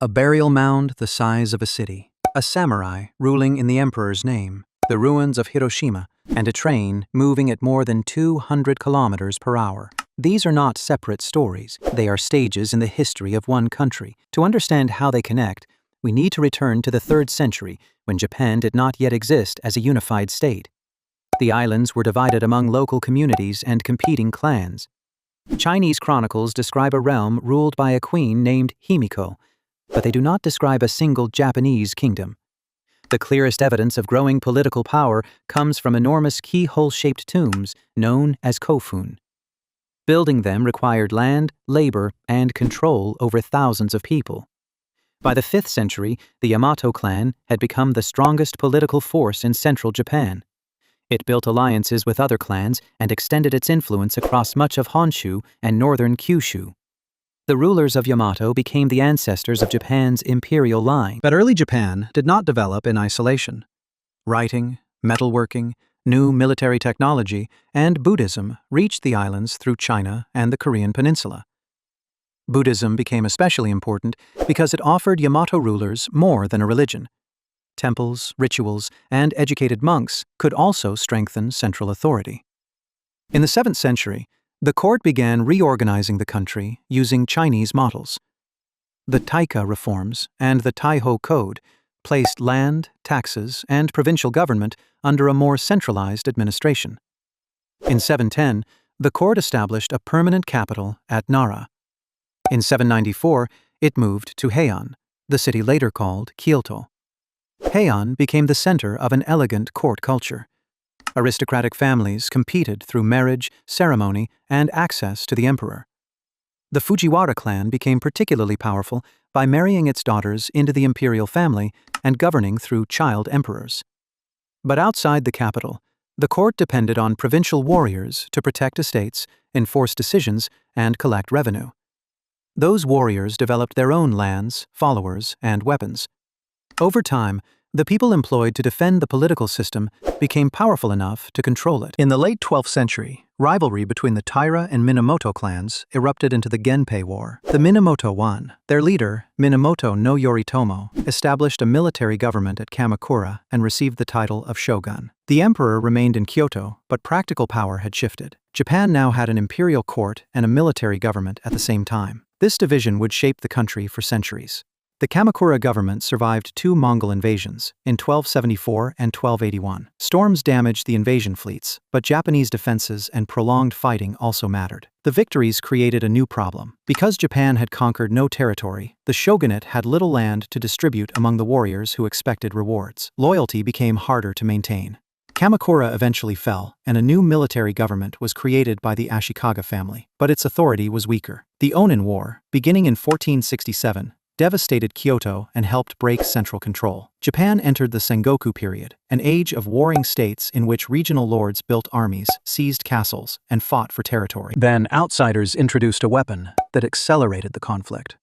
A burial mound the size of a city, a samurai ruling in the emperor's name, the ruins of Hiroshima, and a train moving at more than 200 kilometers per hour. These are not separate stories. They are stages in the history of one country. To understand how they connect, we need to return to the 3rd century, when Japan did not yet exist as a unified state. The islands were divided among local communities and competing clans. Chinese chronicles describe a realm ruled by a queen named Himiko, but they do not describe a single Japanese kingdom. The clearest evidence of growing political power comes from enormous keyhole-shaped tombs known as kofun. Building them required land, labor, and control over thousands of people. By the 5th century, the Yamato clan had become the strongest political force in central Japan. It built alliances with other clans and extended its influence across much of Honshu and northern Kyushu. The rulers of Yamato became the ancestors of Japan's imperial line. But early Japan did not develop in isolation. Writing, metalworking, new military technology, and Buddhism reached the islands through China and the Korean peninsula. Buddhism became especially important because it offered Yamato rulers more than a religion. Temples, rituals, and educated monks could also strengthen central authority. In the 7th century, the court began reorganizing the country using Chinese models. The Taika reforms and the Taiho Code placed land, taxes, and provincial government under a more centralized administration. In 710, the court established a permanent capital at Nara. In 794, it moved to Heian, the city later called Kyoto. Heian became the center of an elegant court culture. Aristocratic families competed through marriage, ceremony, and access to the emperor. The Fujiwara clan became particularly powerful by marrying its daughters into the imperial family and governing through child emperors. But outside the capital, the court depended on provincial warriors to protect estates, enforce decisions, and collect revenue. Those warriors developed their own lands, followers, and weapons. Over time, the people employed to defend the political system became powerful enough to control it. In the late 12th century, rivalry between the Taira and Minamoto clans erupted into the Genpei War. The Minamoto won. Their leader, Minamoto no Yoritomo, established a military government at Kamakura and received the title of shogun. The emperor remained in Kyoto, but practical power had shifted. Japan now had an imperial court and a military government at the same time. This division would shape the country for centuries. The Kamakura government survived 2 Mongol invasions, in 1274 and 1281. Storms damaged the invasion fleets, but Japanese defenses and prolonged fighting also mattered. The victories created a new problem. Because Japan had conquered no territory, the shogunate had little land to distribute among the warriors who expected rewards. Loyalty became harder to maintain. Kamakura eventually fell, and a new military government was created by the Ashikaga family, but its authority was weaker. The Onin War, beginning in 1467, devastated Kyoto and helped break central control. Japan entered the Sengoku period, an age of warring states in which regional lords built armies, seized castles, and fought for territory. Then outsiders introduced a weapon that accelerated the conflict.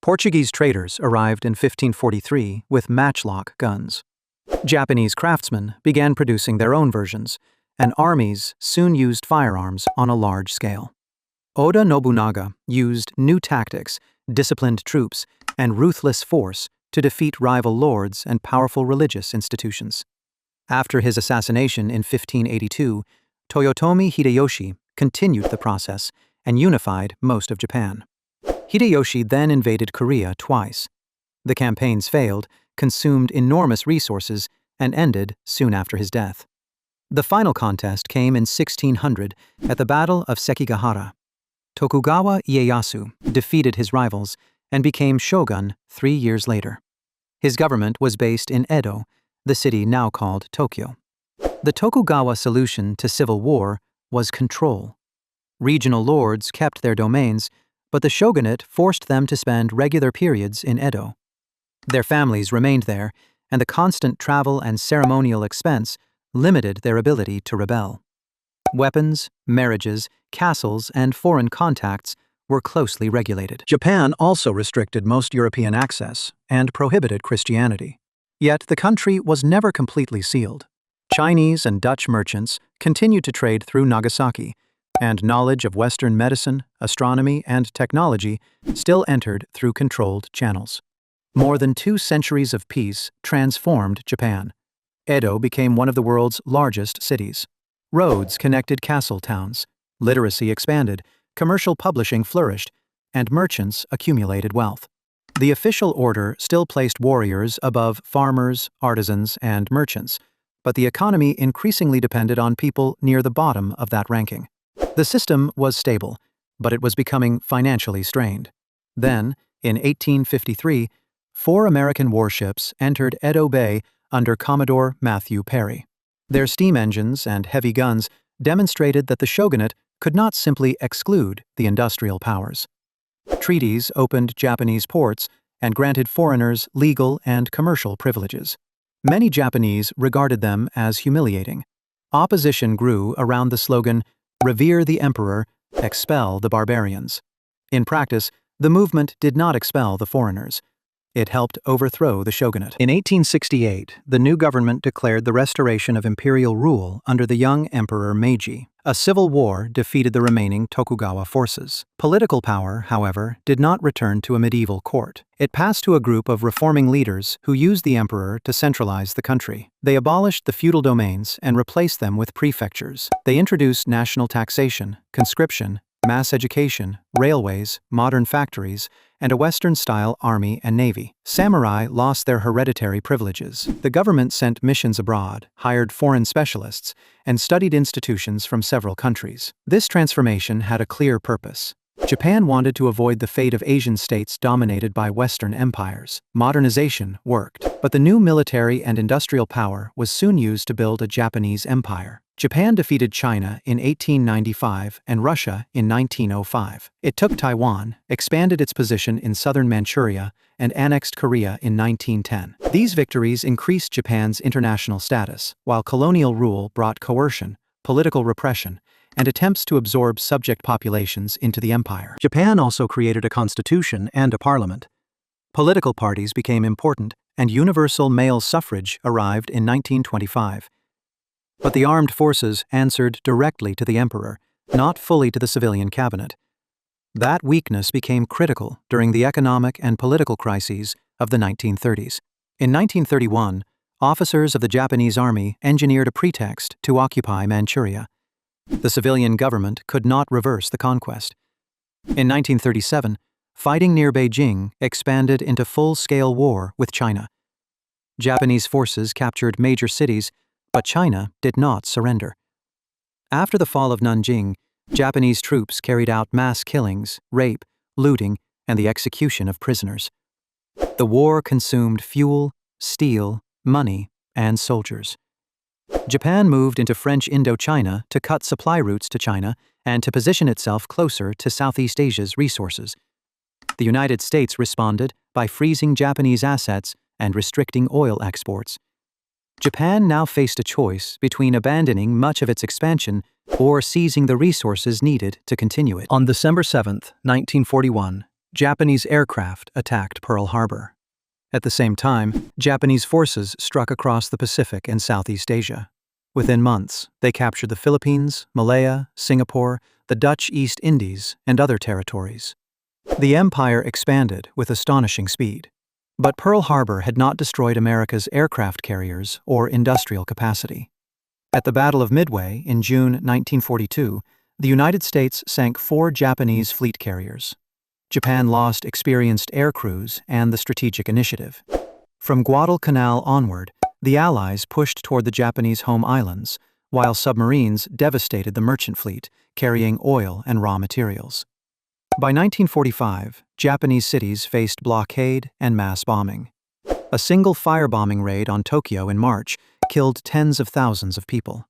Portuguese traders arrived in 1543 with matchlock guns. Japanese craftsmen began producing their own versions, and armies soon used firearms on a large scale. Oda Nobunaga used new tactics, disciplined troops, and ruthless force to defeat rival lords and powerful religious institutions. After his assassination in 1582, Toyotomi Hideyoshi continued the process and unified most of Japan. Hideyoshi then invaded Korea twice. The campaigns failed, consumed enormous resources, and ended soon after his death. The final contest came in 1600 at the Battle of Sekigahara. Tokugawa Ieyasu defeated his rivals and became shogun 3 years later. His government was based in Edo, the city now called Tokyo. The Tokugawa solution to civil war was control. Regional lords kept their domains, but the shogunate forced them to spend regular periods in Edo. Their families remained there, and the constant travel and ceremonial expense limited their ability to rebel. Weapons, marriages, castles, and foreign contacts were closely regulated. Japan also restricted most European access and prohibited Christianity. Yet the country was never completely sealed. Chinese and Dutch merchants continued to trade through Nagasaki, and knowledge of Western medicine, astronomy, and technology still entered through controlled channels. More than 2 centuries of peace transformed Japan. Edo became one of the world's largest cities. Roads connected castle towns, literacy expanded, commercial publishing flourished, and merchants accumulated wealth. The official order still placed warriors above farmers, artisans, and merchants, but the economy increasingly depended on people near the bottom of that ranking. The system was stable, but it was becoming financially strained. Then, in 1853, 4 American warships entered Edo Bay under Commodore Matthew Perry. Their steam engines and heavy guns demonstrated that the shogunate could not simply exclude the industrial powers. Treaties opened Japanese ports and granted foreigners legal and commercial privileges. Many Japanese regarded them as humiliating. Opposition grew around the slogan, "Revere the Emperor, expel the barbarians." In practice, the movement did not expel the foreigners. It helped overthrow the shogunate. In 1868, the new government declared the restoration of imperial rule under the young Emperor Meiji. A civil war defeated the remaining Tokugawa forces. Political power, however, did not return to a medieval court. It passed to a group of reforming leaders who used the emperor to centralize the country. They abolished the feudal domains and replaced them with prefectures. They introduced national taxation, conscription, mass education, railways, modern factories, and a Western-style army and navy. Samurai lost their hereditary privileges. The government sent missions abroad, hired foreign specialists, and studied institutions from several countries. This transformation had a clear purpose. Japan wanted to avoid the fate of Asian states dominated by Western empires. Modernization worked, but the new military and industrial power was soon used to build a Japanese empire. Japan defeated China in 1895 and Russia in 1905. It took Taiwan, expanded its position in southern Manchuria, and annexed Korea in 1910. These victories increased Japan's international status, while colonial rule brought coercion, political repression, and attempts to absorb subject populations into the empire. Japan also created a constitution and a parliament. Political parties became important, and universal male suffrage arrived in 1925. But the armed forces answered directly to the emperor, not fully to the civilian cabinet. That weakness became critical during the economic and political crises of the 1930s. In 1931, officers of the Japanese army engineered a pretext to occupy Manchuria. The civilian government could not reverse the conquest. In 1937, fighting near Beijing expanded into full-scale war with China. Japanese forces captured major cities, but China did not surrender. After the fall of Nanjing, Japanese troops carried out mass killings, rape, looting, and the execution of prisoners. The war consumed fuel, steel, money, and soldiers. Japan moved into French Indochina to cut supply routes to China and to position itself closer to Southeast Asia's resources. The United States responded by freezing Japanese assets and restricting oil exports. Japan now faced a choice between abandoning much of its expansion or seizing the resources needed to continue it. On December 7, 1941, Japanese aircraft attacked Pearl Harbor. At the same time, Japanese forces struck across the Pacific and Southeast Asia. Within months, they captured the Philippines, Malaya, Singapore, the Dutch East Indies, and other territories. The empire expanded with astonishing speed. But Pearl Harbor had not destroyed America's aircraft carriers or industrial capacity. At the Battle of Midway in June 1942, the United States sank 4 Japanese fleet carriers. Japan lost experienced air crews and the strategic initiative. From Guadalcanal onward, the Allies pushed toward the Japanese home islands, while submarines devastated the merchant fleet, carrying oil and raw materials. By 1945, Japanese cities faced blockade and mass bombing. A single firebombing raid on Tokyo in March killed tens of thousands of people.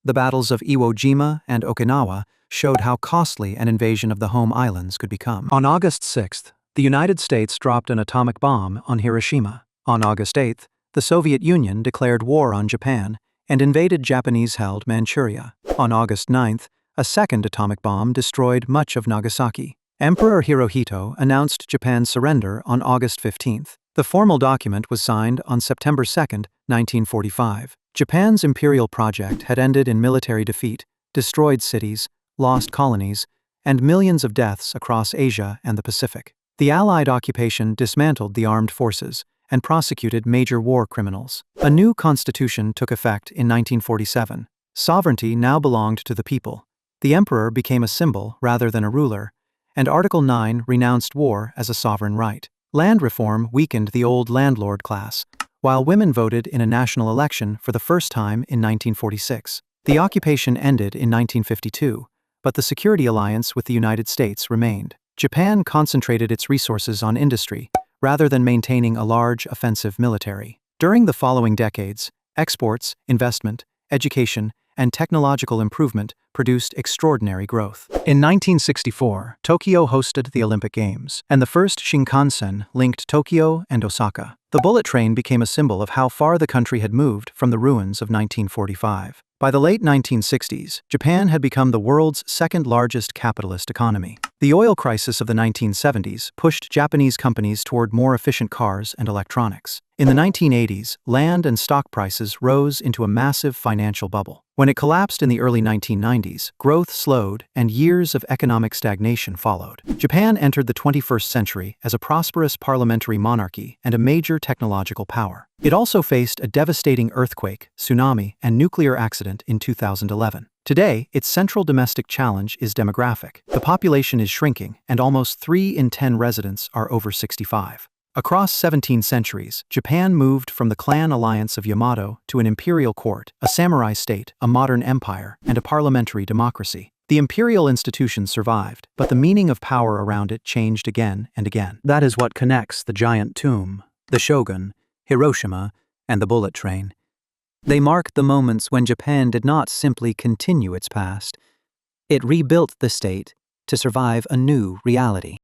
The battles of Iwo Jima and Okinawa showed how costly an invasion of the home islands could become. On August 6th, the United States dropped an atomic bomb on Hiroshima. On August 8th, the Soviet Union declared war on Japan and invaded Japanese-held Manchuria. On August 9th, a second atomic bomb destroyed much of Nagasaki. Emperor Hirohito announced Japan's surrender on August 15th. The formal document was signed on September 2, 1945. Japan's imperial project had ended in military defeat, destroyed cities, lost colonies, and millions of deaths across Asia and the Pacific. The Allied occupation dismantled the armed forces and prosecuted major war criminals. A new constitution took effect in 1947. Sovereignty now belonged to the people. The emperor became a symbol rather than a ruler, and Article 9 renounced war as a sovereign right. Land reform weakened the old landlord class, while women voted in a national election for the first time in 1946. The occupation ended in 1952, but the security alliance with the United States remained. Japan concentrated its resources on industry, rather than maintaining a large offensive military. During the following decades, exports, investment, education, and technological improvement produced extraordinary growth. In 1964, Tokyo hosted the Olympic Games, and the first Shinkansen linked Tokyo and Osaka. The bullet train became a symbol of how far the country had moved from the ruins of 1945. By the late 1960s, Japan had become the world's second-largest capitalist economy. The oil crisis of the 1970s pushed Japanese companies toward more efficient cars and electronics. In the 1980s, land and stock prices rose into a massive financial bubble. When it collapsed in the early 1990s, growth slowed and years of economic stagnation followed. Japan entered the 21st century as a prosperous parliamentary monarchy and a major technological power. It also faced a devastating earthquake, tsunami, and nuclear accident in 2011. Today, its central domestic challenge is demographic. The population is shrinking, and almost 3 in 10 residents are over 65. Across 17 centuries, Japan moved from the clan alliance of Yamato to an imperial court, a samurai state, a modern empire, and a parliamentary democracy. The imperial institution survived, but the meaning of power around it changed again and again. That is what connects the giant tomb, the shogun, Hiroshima, and the bullet train. They mark the moments when Japan did not simply continue its past. It rebuilt the state to survive a new reality.